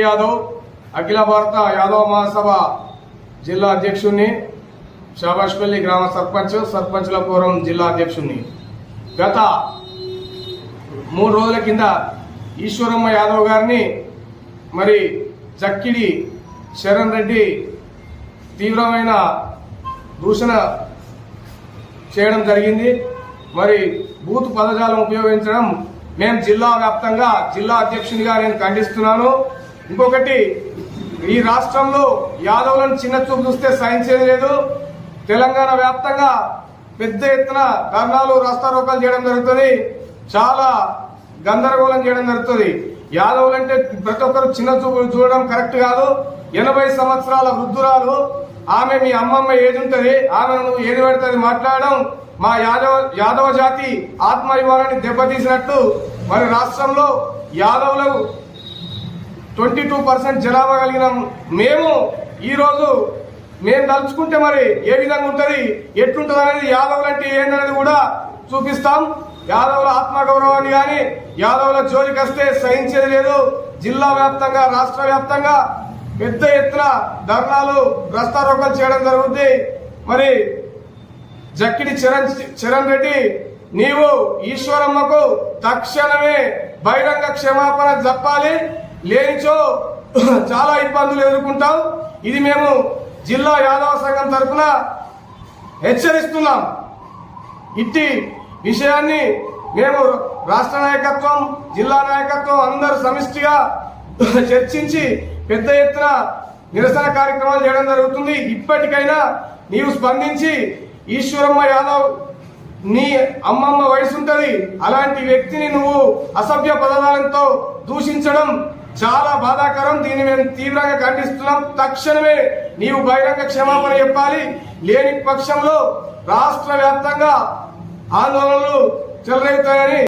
యాదవ్ అఖిల భారత యాదవ మహాసభ జిల్లా అధ్యక్షుడిని, షాబాష్పల్లి గ్రామ సర్పంచ్ల ఫోరం జిల్లా అధ్యక్షుడిని. గత 3 రోజుల కింద ఈశ్వరమ్మ యాదవ్ గారిని మరి జక్కిడి శరణ్ రెడ్డి తీవ్రమైన దూషణ చేయడం జరిగింది. మరి బూత్ పదజాలం ఉపయోగించడం మేము జిల్లా వ్యాప్తంగా జిల్లా అధ్యక్షునిగా నేను ఖండిస్తున్నాను. ఇంకొకటి, ఈ రాష్ట్రంలో యాదవులను చిన్న చూపు చూస్తే సహించేది లేదు. తెలంగాణ వ్యాప్తంగా పెద్ద ఎత్తున ధర్నాలు, రాస్తారోకాలు చేయడం జరుగుతుంది. చాలా గందరగోళం చేయడం జరుగుతుంది. యాదవులంటే ప్రతి ఒక్కరు చిన్న చూపు చూడడం కరెక్ట్ కాదు. 80 సంవత్సరాల వృద్ధురాలు ఆమె, మీ అమ్మమ్మ ఏది ఉంటుంది, ఆమెను నువ్వు ఏది పడుతుంది మాట్లాడడం మా యాదవ జాతి ఆత్మాభిమానాన్ని దెబ్బతీసినట్టు. మరి రాష్ట్రంలో యాదవులకు 22% జనాభా కలిగిన మేము ఈరోజు మేము తలుచుకుంటే మరి ఏ విధంగా ఉంటుంది, ఎట్లుంటుంది అనేది, యాదవులు అంటే ఏంటనేది కూడా చూపిస్తాం. యాదవుల ఆత్మగౌరవాన్ని కానీ యాదవుల జోలికి వస్తే సహించేది లేదు. జిల్లా వ్యాప్తంగా, రాష్ట్ర వ్యాప్తంగా పెద్ద ఎత్తున ధర్నాలు, రాస్తారోకాలు చేయడం జరుగుతుంది. మరి జక్కిడి చరణ్ రెడ్డి, నీవు ఈశ్వరమ్మకు తక్షణమే బహిరంగ క్షమాపణ చెప్పాలి, లేనిచో చాలా ఇబ్బందులు ఎదుర్కొంటాం. ఇది మేము జిల్లా యాదవ సంఘం తరఫున హెచ్చరిస్తున్నాం. ఇట్టి విషయాన్ని మేము రాష్ట్ర నాయకత్వం, జిల్లా నాయకత్వం అందరూ సమిష్టిగా చర్చించి పెద్ద ఎత్తున నిరసన కార్యక్రమాలు చేయడం జరుగుతుంది. ఇప్పటికైనా నీవు స్పందించి, ఈశ్వరమ్మ యాదవ్ నీ అమ్మమ్మ వయసు ఉంటది, అలాంటి వ్యక్తిని నువ్వు అసభ్య పదజాలంతో దూషించడం చాలా బాధాకరం. దీన్ని మేము తీవ్రంగా ఖండిస్తున్నాం. తక్షణమే నీవు బహిరంగ క్షమాపణ చెప్పాలి, లేని పక్షంలో రాష్ట్ర వ్యాప్తంగా ఆందోళనలు చెలరేగుతాయని